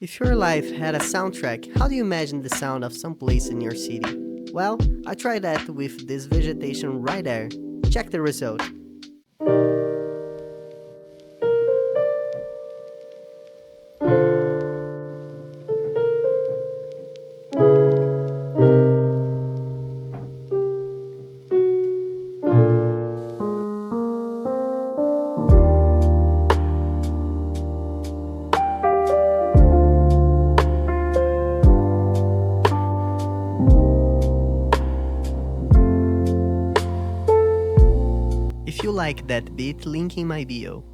If your life had a soundtrack, how do you imagine the sound of some place in your city? Well, I tried that with this vegetation right there. Check the result. If you like that beat, link in my bio.